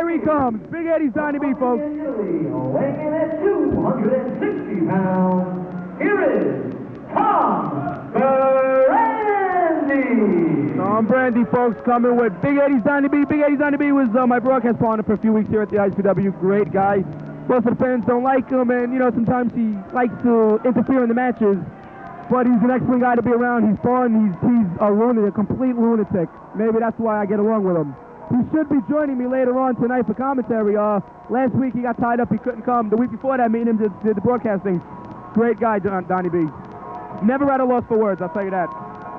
Here he comes, Big Eddie's Donnie B, folks. Weighing in at 260 pounds, here is Tom Brandi. Tom Brandi, folks, coming with Big Eddie's Donnie B. Big Eddie's Donnie B was my broadcast partner for a few weeks here at the ISPW. Great guy. Most of the fans don't like him, and, you know, sometimes he likes to interfere in the matches. But he's an excellent guy to be around. He's fun. He's a lunatic, a complete lunatic. Maybe that's why I get along with him. He should be joining me later on tonight for commentary. Last week he got tied up. He couldn't come. The week before that, me and him did the broadcasting. Great guy, Donnie B. Never at a loss for words, I'll tell you that.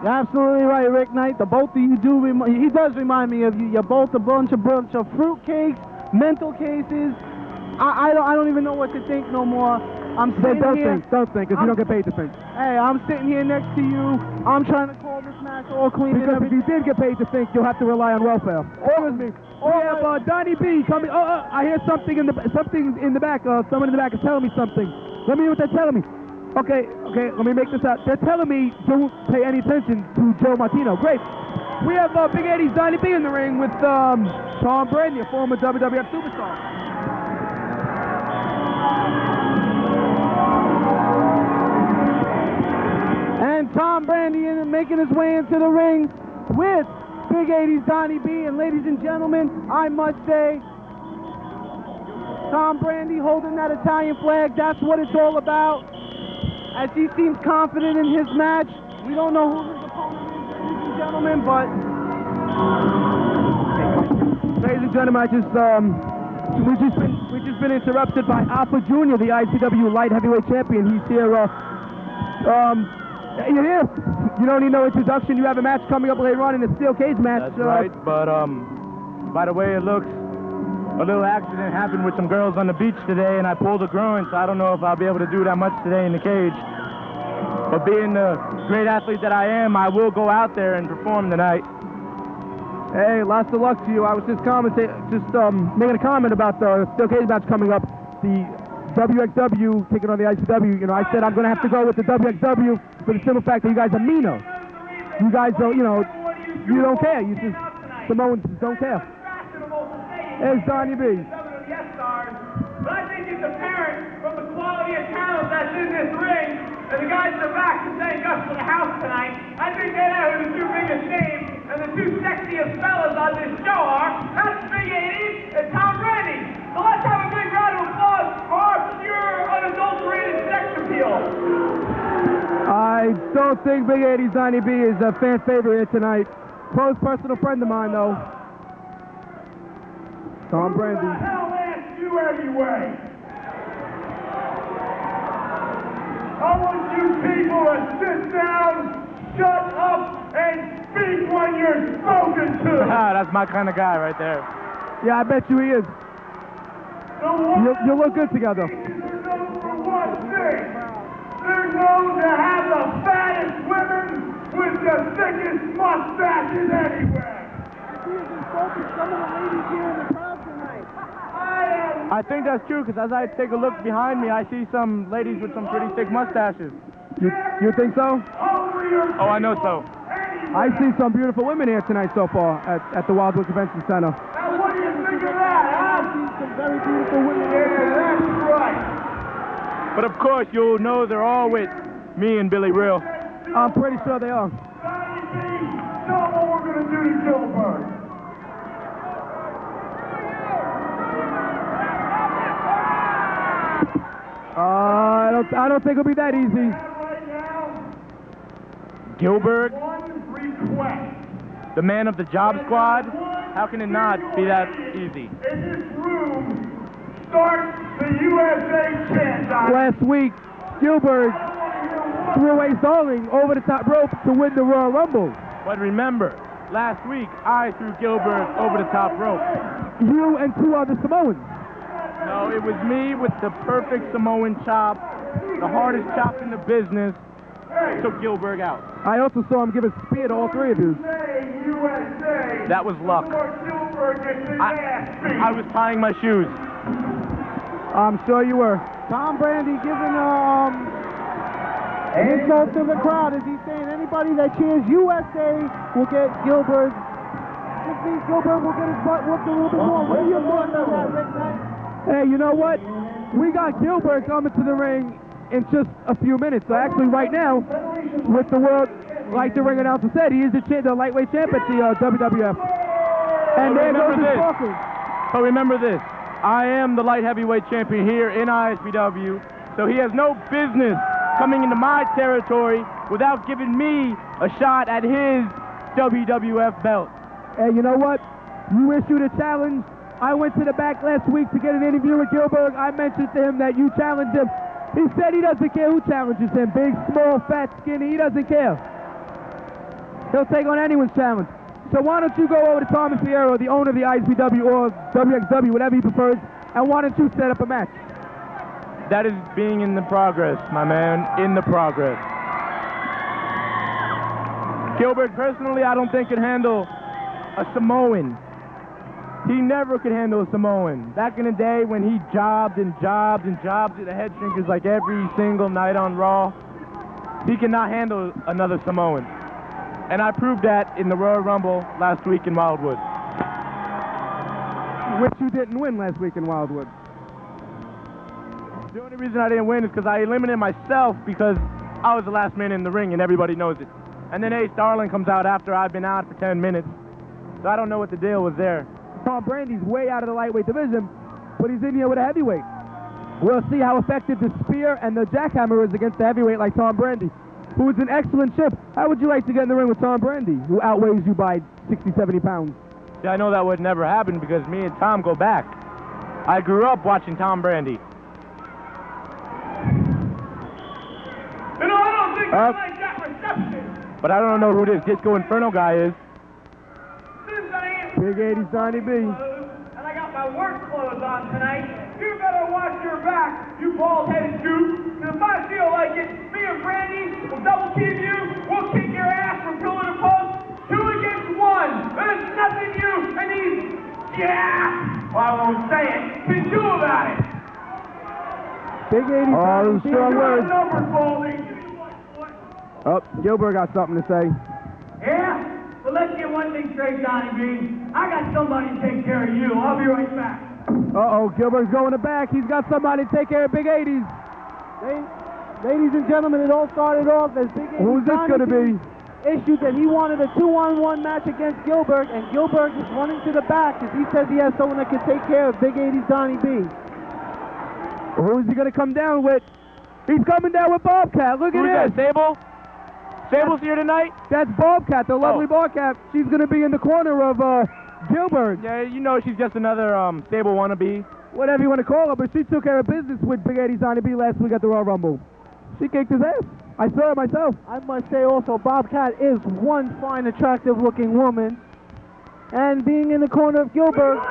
You're absolutely right, Rick Knight. The both of you do, he does remind me of you. You're both a bunch of fruitcakes, mental cases. I don't even know what to think no more. I'm sitting here. Don't think, because you don't get paid to think. Hey, I'm sitting here next to you. I'm trying to call this match all clean. Because if you did get paid to think, you'll have to rely on welfare. Excuse me. We have Donnie B coming. I hear something in the back. Someone in the back is telling me something. Let me hear what they're telling me. Okay, let me make this out. They're telling me don't pay any attention to Joe Martino. Great. We have Big Eddie's Donnie B in the ring with Tom Brandi, a former WWF superstar. And Tom Brandi making his way into the ring with Big Eddie's Donnie B. And ladies and gentlemen, I must say, Tom Brandi holding that Italian flag, that's what it's all about. As he seems confident in his match. We don't know who his opponent is, ladies and gentlemen, but... Ladies and gentlemen, we've just been interrupted by Alpha Jr., the ICW light heavyweight champion. He's here, you're here. You don't need no introduction. You have a match coming up later on in the steel cage match. That's right, but by the way it looks, a little accident happened with some girls on the beach today, and I pulled a groin, so I don't know if I'll be able to do that much today in the cage. But being the great athlete that I am, I will go out there and perform tonight. Hey, lots of luck to you. I was just making a comment about the steel cage match coming up. The WXW taking on the ICW. You know, I said I'm going to have to go with the WXW for the simple fact that you guys are meaner. You guys don't, you don't care. You just, Samoans just don't care. There's Donnie B. But I think it's apparent from the quality of talent that's in this ring, and the guys in the back who thank us for the house tonight, I think they know who the two biggest names and the two sexiest fellas on this show are. That's Big Eddie and Tom Brandi. So let's have a big round of applause for our pure, unadulterated sex appeal. I don't think Big Eddie's Donnie B is a fan favorite here tonight. Close personal friend of mine, though. Tom Brandi. Who the hell asked you anyway? I want you people to sit down, shut up, and speak when you're spoken to. That's my kind of guy right there. Yeah, I bet you he is. You look good together. They're known for one thing. They're known to have the fattest women with the thickest mustaches anywhere. Some of the ladies here in the crowd tonight. I think that's true, because as I take a look behind me, I see some ladies with some pretty thick mustaches. You think so? Oh, I know so. I see some beautiful women here tonight so far at the Wildwood Convention Center. Now, what do you think of that, huh? I see some very beautiful women here. Yeah, that's right. But of course, you'll know they're all with me and Billy Real. I'm pretty sure they are. Donnie B, show them what we're going to do to Gillberg. I don't think it'll be that easy. Right now, Gillberg, one request. the man of the job squad. How can it not be that easy? In this room, start the USA chant. Last week, Gillberg threw away Starling over the top rope to win the Royal Rumble. But remember, last week I threw Gillberg over the top rope. You and two other Samoans. No, it was me with the perfect Samoan chop, the hardest chop in the business, took Gillberg out. I also saw him give a spear to all three of you. USA. That was luck. Gillberg gets his ass beat. I was tying my shoes. I'm sure you were. Tom Brandi giving insult to the crowd as he's saying anybody that cheers USA will get Gillberg just means Gillberg will get his butt whooped a little bit more. What are your thoughts on that, Rick Knight? Hey, you know what? We got Gillberg coming to the ring in just a few minutes. So actually right now, with the world, like the ring announcer said, he is the lightweight champ at the WWF. And there goes his focus. But remember this, I am the light heavyweight champion here in ISPW, so he has no business coming into my territory without giving me a shot at his WWF belt. Hey, you know what? You issued a challenge. I went to the back last week to get an interview with Gillberg. I mentioned to him that you challenged him. He said he doesn't care who challenges him. Big, small, fat, skinny, he doesn't care. He'll take on anyone's challenge. So why don't you go over to Tommy Fierro, the owner of the ISPW or WXW, whatever he prefers, and why don't you set up a match? That is being in the progress, my man, in the progress. Gillberg, personally, I don't think could handle a Samoan. He never could handle a Samoan. Back in the day when he jobbed and jobbed and jobbed at the head shrinkers like every single night on Raw, he cannot handle another Samoan. And I proved that in the Royal Rumble last week in Wildwood. Which you didn't win last week in Wildwood. The only reason I didn't win is because I eliminated myself because I was the last man in the ring and everybody knows it. And then Ace Darling comes out after I've been out for 10 minutes. So I don't know what the deal was there. Tom Brandi's way out of the lightweight division, but he's in here with a heavyweight. We'll see how effective the spear and the jackhammer is against the heavyweight like Tom Brandi, who is an excellent chip. How would you like to get in the ring with Tom Brandi, who outweighs you by 60, 70 pounds? Yeah, I know that would never happen because me and Tom go back. I grew up watching Tom Brandi. You know, I don't think I like that reception. But I don't know who this Disco Inferno guy is. Since I ain't Big 80s Donnie B. and I got my work clothes on tonight, you better watch your back, you bald-headed dude. And if I feel like it, me and Brandi will double team you. We'll kick your ass from pillar to post. 2 against 1. There's nothing you and these, well, I won't say it, can do about it. Big 80s Donnie B. Strong words. Number folding. Oh, Gillberg got something to say. Yeah? Well, let's get one thing straight, Donnie B. I got somebody to take care of you. I'll be right back. Uh-oh, Gillberg's going to back. He's got somebody to take care of Big 80s. Ladies and gentlemen, it all started off as Big 80s. Who's this going to be? Issued that he wanted a 2-on-1 match against Gillberg, and Gillberg is running to the back because he says he has someone that can take care of Big 80s Donnie B. Who is he going to come down with? He's coming down with Bobcat. Look at Who's this. that, Sable? Sable's here tonight? That's Bobcat, the lovely Bobcat. She's going to be in the corner of Gillberg. Yeah, you know she's just another Sable wannabe. Whatever you want to call her, but she took care of business with Big 80s Donnie B last week at the Royal Rumble. She kicked his ass. I saw her myself. I must say also, Bobcat is one fine, attractive-looking woman. And being in the corner of Gillberg...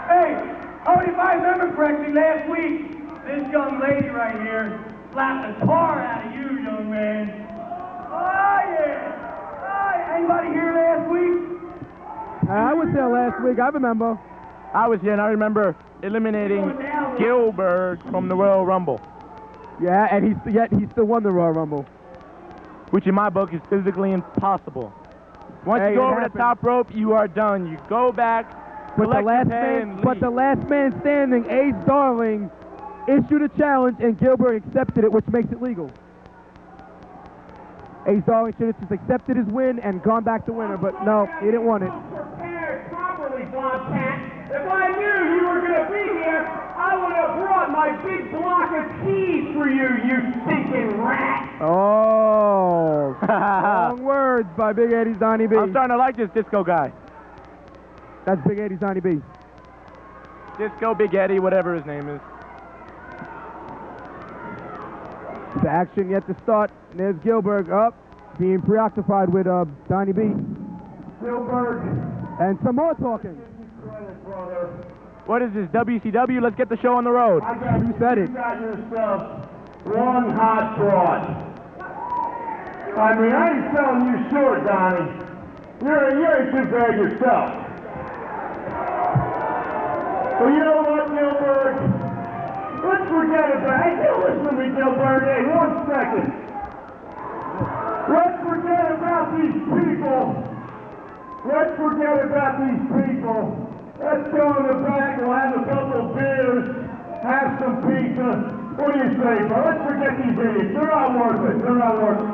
Hey, if I remember correctly, last week, this young lady right here slapped the tar out of you, young man. Oh, yeah. Anybody here last week? I was there last week, I remember. I was here and I remember eliminating Gillberg from the Royal Rumble. Yeah, and he still won the Royal Rumble. Which in my book is physically impossible. Once you go over the top rope, you are done. You go back, but the last man standing, Ace Darling, issued a challenge and Gillberg accepted it, which makes it legal. Ace Darling should have just accepted his win and gone back to winner, but no, he didn't want it. Prepared properly, Bobcat. If I knew you were going to be here, I would have brought my big block of keys for you, you stinking rat. Oh, strong words by Big 80s Donnie B. I'm starting to like this Disco guy. That's Big 80s Donnie B. Disco Big Eddie, whatever his name is. The action yet to start. And there's Gillberg up, being preoccupied with Donnie B. Gillberg. And some more talking. What is this, WCW? Let's get the show on the road. Who said it? You got yourself one hot broad. I mean, I ain't selling you short, Donnie. You're ain't too bad yourself. Well, you know what, Gillberg? Let's forget about it. Hey, listen to me, Gillberg. Hey, 1 second. Let's let's forget about these people. Let's go in the back, we'll have a couple beers, have some pizza. What do you say, bro? Let's forget these idiots. They're not worth it. They're not worth it.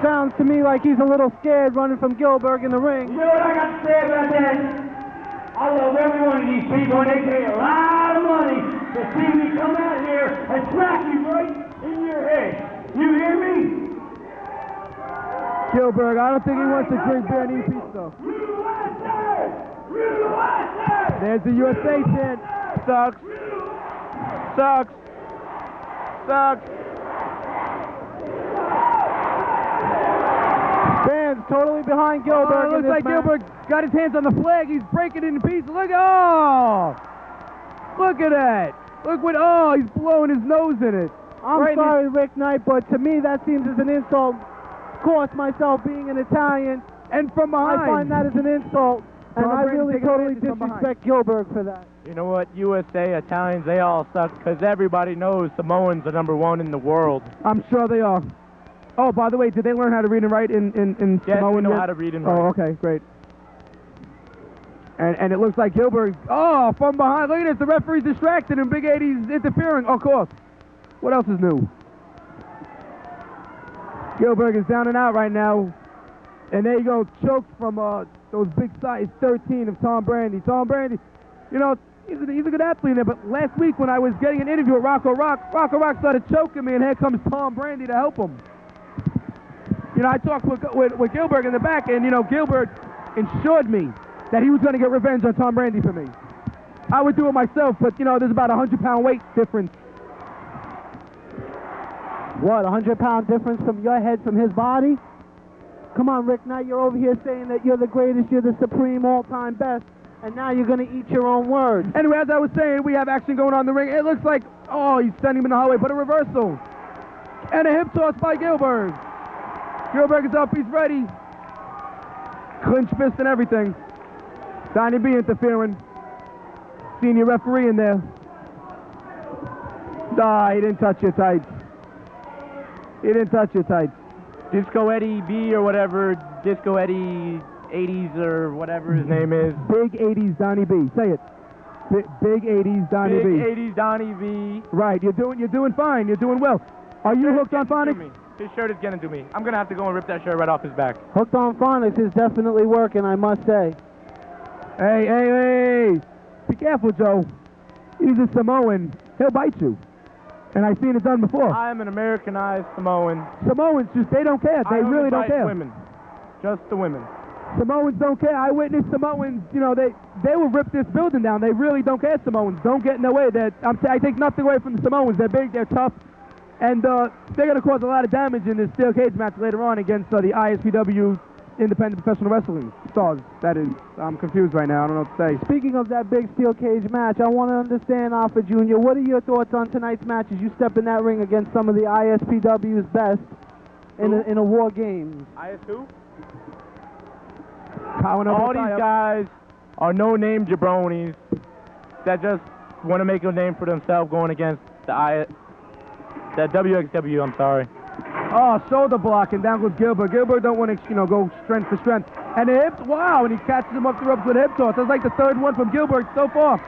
Sounds to me like he's a little scared running from Gillberg in the ring. You know what I got to say about that? I love every one of these people, and they pay a lot of money to see me come out here and smack you right in your head. You hear me? Gillberg, I don't think he wants to drink beer and eat pizza. USA! USA! There's the USA chant. Sucks. Sucks. Sucks. Fans totally behind Gillberg. Oh, it looks like Gillberg got his hands on the flag. He's breaking it into pieces. Look, oh! Look at that. Look what, oh, he's blowing his nose in it. I'm Right sorry, Rick Knight, but to me that seems as an insult. Of course, myself being an Italian, And from behind. I find that as an insult, and Tom I Brady really taking totally advantage from behind. disrespect Gillberg for that. You know what? USA, Italians, they all suck because everybody knows Samoans are #1 in the world. I'm sure they are. Oh, by the way, did they learn how to read and write in Yes, Samoan we know yet? how to read and write. Oh, okay, great. And it looks like Gillberg, oh, from behind. Look at this, the referee's distracted and Big 80's interfering. Of course. What else is new? Gillberg is down and out right now. And there you go, choked from those big size 13 of Tom Brandi. Tom Brandi, you know, he's a good athlete there, but last week when I was getting an interview with Rocco Rock started choking me, and here comes Tom Brandi to help him. You know, I talked with Gillberg in the back, and, you know, Gillberg assured me that he was going to get revenge on Tom Brandi for me. I would do it myself, but, you know, there's about a 100-pound weight difference. What, 100-pound difference from your head from his body? Come on, Rick, now you're over here saying that you're the greatest, you're the supreme all-time best, and now you're going to eat your own words. Anyway, as I was saying, we have action going on in the ring. It looks like, oh, he's sending him in the hallway, but a reversal. And a hip toss by Gillberg. Gillberg is up, he's ready. Clinch fist and everything. Donnie B interfering. Senior referee in there. Ah, he didn't touch your tights. He didn't touch your tights. Disco Eddie B or whatever, Disco Eddie 80s or whatever his name is. Big 80s Donnie B. Say it. Big 80s Donnie B. Big 80s Donnie B. Right, you're doing fine. You're doing well. Are you hooked on phonics? His shirt is getting to me. I'm going to have to go and rip that shirt right off his back. Hooked on phonics is definitely working, I must say. Hey. Be careful, Joe. He's a Samoan. He'll bite you. And I've seen it done before. I am an Americanized Samoan. Samoans just, they don't care. They really don't care. Women. Just the women. Samoans don't care. I witnessed Samoans, you know, they will rip this building down. They really don't care, Samoans. Don't get in their way. I take nothing away from the Samoans. They're big, they're tough, and they're going to cause a lot of damage in this steel cage match later on against the ISPW Independent Professional Wrestling Stars. That is, I'm confused right now. I don't know what to say. Speaking of that big steel cage match, I want to understand, Alpha Jr., what are your thoughts on tonight's match as you step in that ring against some of the ISPW's best in a war game? IS who? All these guys are no-name jabronis that just want to make a name for themselves going against the WXW, I'm sorry. Oh, shoulder block, and down goes Gillberg. Gillberg don't want to, you know, go strength for strength. And the hips, wow, and he catches him up the ropes with a hip toss. That's like the third one from Gillberg so far.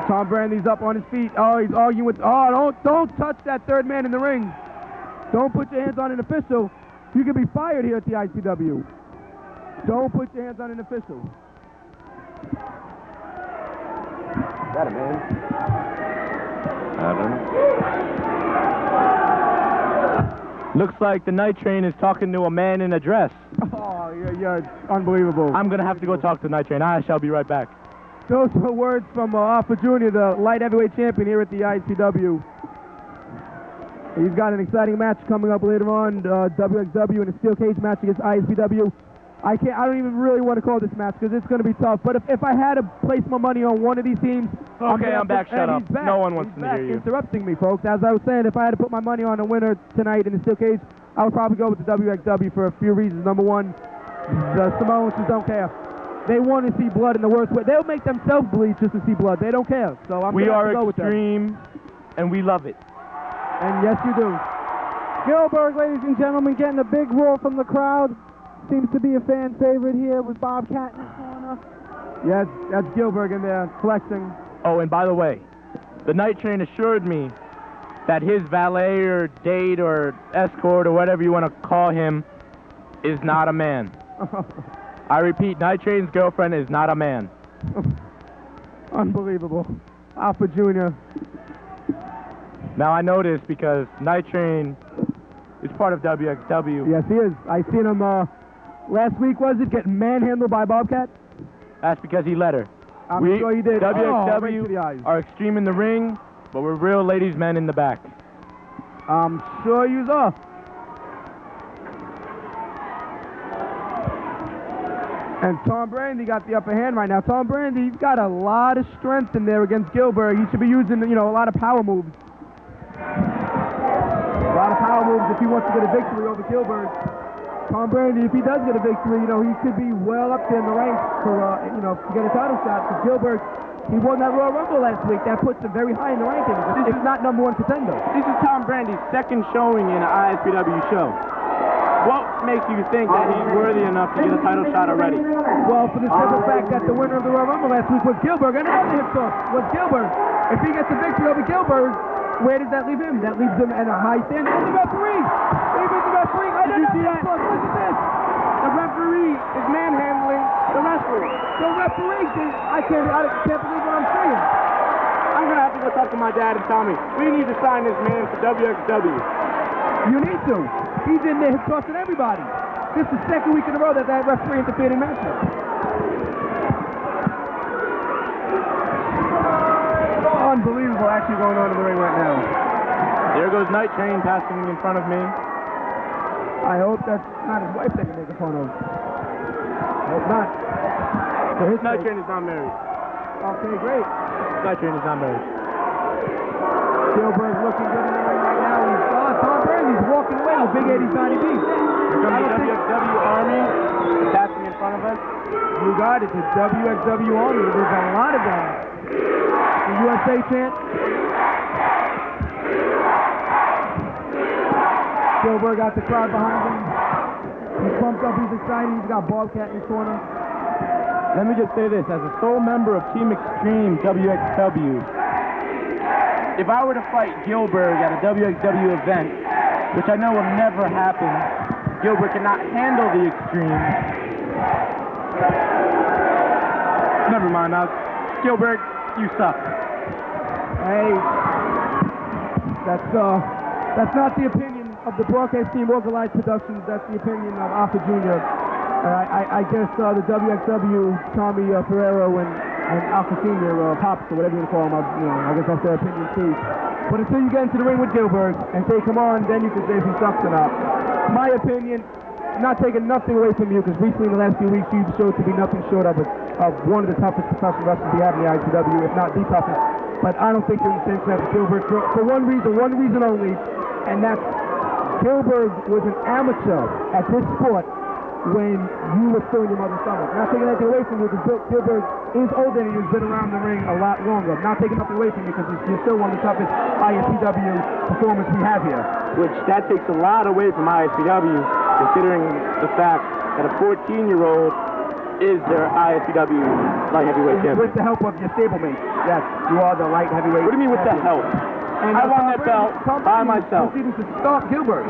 Tom Brandi's up on his feet. Oh, he's arguing with, oh, don't touch that third man in the ring. Don't put your hands on an official. You can be fired here at the ISPW. Don't put your hands on an official. Is that a man? Looks like the Night Train is talking to a man in a dress. Oh, you're unbelievable. I'm going to have to go talk to the Night Train. I shall be right back. Those were words from Alpha Jr., the light heavyweight champion here at the ISPW. He's got an exciting match coming up later on, WXW in a steel cage match against ISPW. I don't even really want to call this match because it's going to be tough. But if I had to place my money on one of these teams... Okay, I'm back. Shut up. Back. No one wants to hear you. Interrupting me, folks. As I was saying, if I had to put my money on a winner tonight in the steel cage, I would probably go with the WXW for a few reasons. Number one, the Samoans just don't care. They want to see blood in the worst way. They'll make themselves bleed just to see blood. They don't care. So I'm going to go with them. We are extreme, and we love it. And yes, you do. Gillberg, ladies and gentlemen, getting a big roar from the crowd. Seems to be a fan favorite here with Bobcat in the corner. Yes, that's Gillberg in there flexing. Oh, and by the way, the night train assured me that his valet or date or escort or whatever you want to call him is not a man. I repeat, Night Train's girlfriend is not a man. Unbelievable. Alpha Jr. Now I know this because Night Train is part of WXW. Yes, he is. I seen him last week, was it, getting manhandled by Bobcat? That's because he let her. I'm sure he did. Right to the WXW eyes. are extreme in the ring, but we're real ladies' men in the back. I'm sure you are. And Tom Brandi got the upper hand right now. Tom Brandi, he's got a lot of strength in there against Gillberg. He should be using, you know, a lot of power moves. A lot of power moves if he wants to get a victory over Gillberg. Tom Brandi, if he does get a victory, you know, he could be well up there in the ranks for, you know, to get a title shot. Because Gillberg, he won that Royal Rumble last week. That puts him very high in the rankings. It's not #1 contender. This is Tom Brandi's second showing in an ISPW show. What makes you think that he's worthy enough to get a title shot already? Well, for the simple fact that the winner of the Royal Rumble last week was Gillberg, and another hip toss was Gillberg. If he gets a victory over Gillberg, where does that leave him? That leaves him at a high standing. And the referee! Even the referee! I didn't see that! Look at this! The referee is manhandling the wrestler. The referee, I can't believe what I'm saying. I'm going to have to go talk to my dad and tell me, we need to sign this man for WXW. You need to. He's in there tossing everybody. This is the second week in a row that referee interfered in matches. Unbelievable action going on in the ring right now. There goes Night Train passing in front of me. I hope that's not his wife that you're making fun of. I hope not. For his Night sake. Train is not married. Okay, great. Night Train is not married. Gillberg looking good in the ring right now. Tom Brandi's walking away with Big Eddie's Donnie B. Here comes the WXW Army passing in front of us. You got it, the WXW Army. There's a lot of them. The USA chant. Gillberg got the crowd behind him. He's pumped up, he's excited. He's got Bobcat in his corner. Let me just say this, as a sole member of Team Extreme WXW, if I were to fight Gillberg at a WXW event, which I know will never happen, Gillberg cannot handle the Extreme. Never mind, now, Gillberg, you suck. Hey, that's not the opinion of the broadcast team, Organized Productions. That's the opinion of Alpha Jr. I guess the WXW, Tommy Ferrero and Alpha Senior, Pops, or whatever you want to call him, you know, I guess that's their opinion too. But until you get into the ring with Gillberg and say, come on, then you can say if he sucks or not. My opinion, not taking nothing away from you, because recently in the last few weeks you've showed to be nothing short of one of the toughest professional wrestlers we have in the ISPW, if not the toughest. But I don't think you're in the same class as Gillberg for one reason only, and that's Gillberg was an amateur at this sport when you were still in your mother's stomach. Not taking anything away from you, because Gillberg is older than you, has been around the ring a lot longer. Not taking nothing away from you, because you're still one of the toughest ISPW performers we have here. Which, that takes a lot away from ISPW, considering the fact that a 14-year-old is their ISPW light heavyweight champion. With the help of your stablemate. Yes, you are the light heavyweight. What do you mean with the help? And I won that belt by myself. Proceeding to stop Gillberg.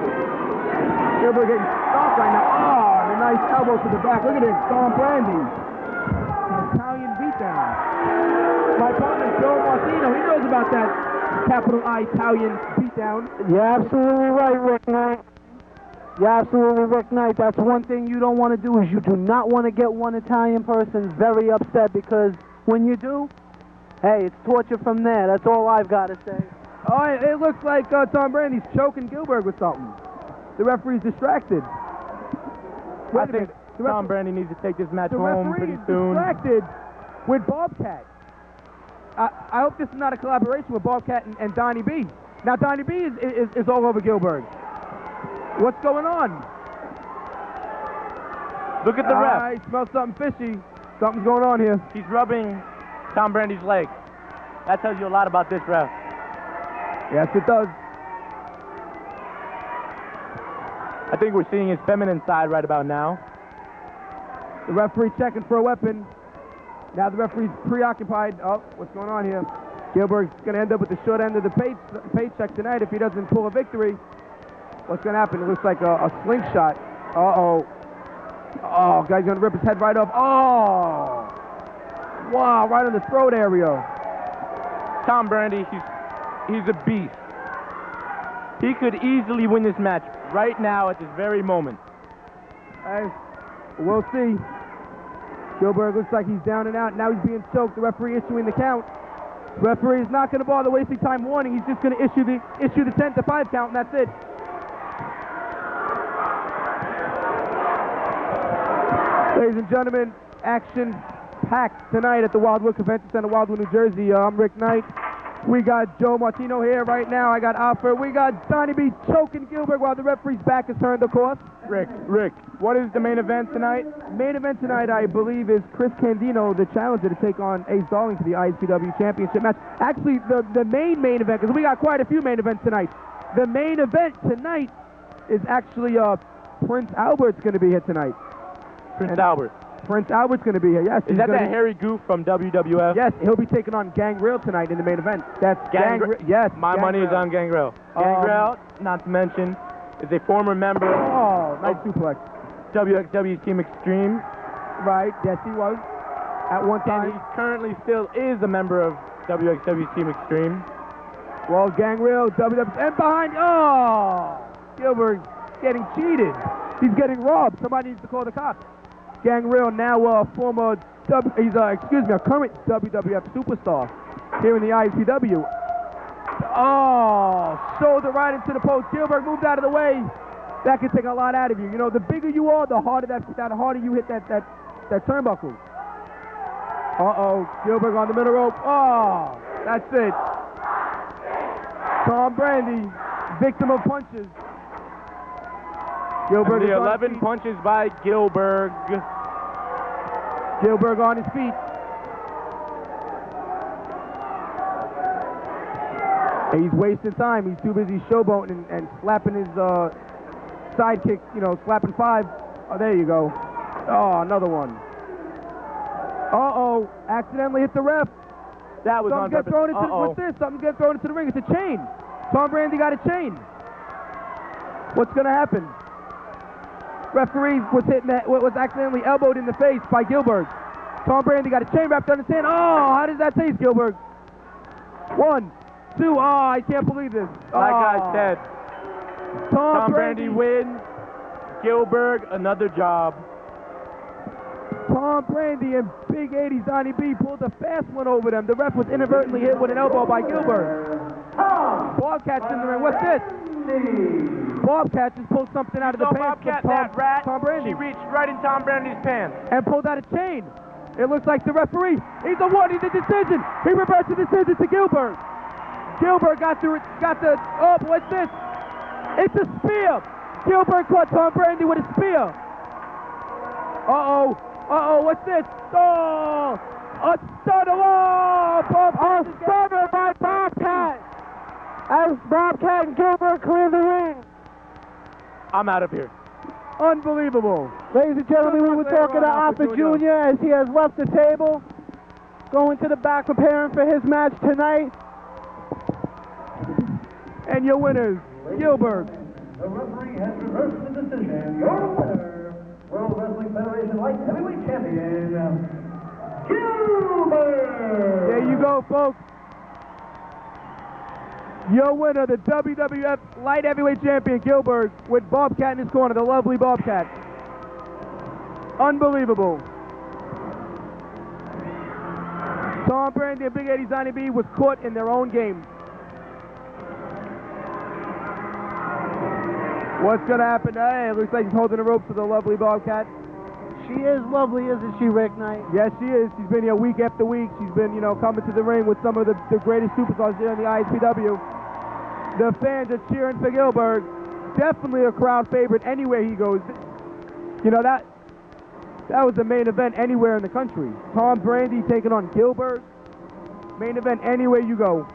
Gillberg getting stopped right now. Oh, and a nice elbow to the back. Look at this, Tom Brandi. An Italian beatdown. My partner, Joe Martino, he knows about that capital I Italian beatdown. You're absolutely right, Rick Knight. You're absolutely Rick Knight. That's one thing you don't want to do, is you do not want to get one Italian person very upset, because when you do, hey, it's torture from there. That's all I've got to say. Oh, it looks like Tom Brandi's choking Gillberg with something. The referee's distracted. I think Tom Brandi needs to take this match home pretty soon. Distracted with Bobcat. I hope this is not a collaboration with Bobcat and Donnie B. Now, Donnie B is all over Gillberg. What's going on? Look at the ref. I smell something fishy. Something's going on here. He's rubbing Tom Brandi's leg. That tells you a lot about this ref. Yes, it does. I think we're seeing his feminine side right about now. The referee checking for a weapon. Now the referee's preoccupied. Oh, what's going on here? Gillberg's going to end up with the short end of the paycheck tonight if he doesn't pull a victory. What's going to happen? It looks like a slingshot. Uh-oh. Oh, guy's going to rip his head right off. Oh! Wow, right on the throat area. Tom Brandi, he's a beast. He could easily win this match right now at this very moment. Hey, we'll see. Gillberg looks like he's down and out. Now he's being choked. The referee issuing the count. The referee is not going to bother wasting time warning. He's just going to issue the 10-5 count, and that's it. Ladies and gentlemen, action packed tonight at the Wildwood Convention Center, Wildwood, New Jersey. I'm Rick Knight. We got Joe Martino here right now. I got Alfred. We got Donnie B choking Gillberg while the referee's back is turned, of course. Rick, what is the main event tonight? Main event tonight, I believe, is Chris Candino, the challenger, to take on Ace Darling for the ISPW championship match. Actually, the main event, because we got quite a few main events tonight. The main event tonight is actually Prince Albert's going to be here tonight. Prince Albert. Prince Albert's going to be here, yes. Is that hairy goof from WWF? Yes, he'll be taking on Gangrel tonight in the main event. That's Gangrel. Yes. My money is on Gangrel. Gangrel, not to mention, is a former member of nice suplex. WXW's Team Extreme. Right, yes he was. At one time. And he currently still is a member of WXW's Team Extreme. Well, Gangrel, WWF, and behind, Gillberg's getting cheated. He's getting robbed. Somebody needs to call the cops. Gangrel, now a current WWF superstar here in the ISPW. Oh, shoulder right into the post. Gillberg moved out of the way. That can take a lot out of you. You know, the bigger you are, the harder you hit that turnbuckle. Uh-oh, Gillberg on the middle rope. Oh, that's it. Tom Brandi, victim of punches. Gillberg and the 11 punches by Gillberg. Gillberg on his feet. And he's wasting time. He's too busy showboating and slapping his sidekick, slapping 5. Oh, there you go. Oh, another one. Uh-oh, accidentally hit the ref. That was on purpose. What's this? Something gets thrown into the ring. It's a chain. Tom Brandi got a chain. What's going to happen? Referee was accidentally elbowed in the face by Gillberg. Tom Brandi got a chain wrapped on his hand. Oh, how does that taste, Gillberg? 1, 2. Oh, I can't believe this. Like I said, Tom Brandi wins. Gillberg, another job. Tom Brandi and Big 80's Donnie B pulled a fast one over them. The ref was inadvertently hit with an elbow by Gillberg. Bobcat's in the ring. What's this? Bobcat just pulled something out of the pants. Bobcat, that rat, Tom Brandi. she reached right in Tom Brandi's pants. And pulled out a chain. It looks like the referee, he's awarding the decision. He reverts the decision to Gillberg. Gillberg got the, oh, what's this? It's a spear. Gillberg caught Tom Brandi with a spear. Uh-oh, what's this? Oh, a stunner, a stunner by Bobcat. As Bobcat and Gillberg clear the ring. I'm out of here. Unbelievable. Ladies and gentlemen, we were talking to Alpha Jr. as he has left the table, going to the back preparing for his match tonight. And your winners, Gillberg. The referee has reversed the decision. Your winner, World Wrestling Federation Light Heavyweight Champion, Gillberg. There you go, folks. Your winner, the WWF Light Heavyweight Champion, Gillberg, with Bobcat in his corner, the lovely Bobcat. Unbelievable. Tom Brandi and Big 80's Donnie B was caught in their own game. What's going to happen? Hey, it looks like he's holding the ropes to the lovely Bobcat. She is lovely, isn't she, Rick Knight? Yes, she is. She's been here week after week. She's been, coming to the ring with some of the greatest superstars here in the ISPW. The fans are cheering for Gillberg. Definitely a crowd favorite anywhere he goes. That was the main event anywhere in the country. Tom Brandi taking on Gillberg. Main event anywhere you go.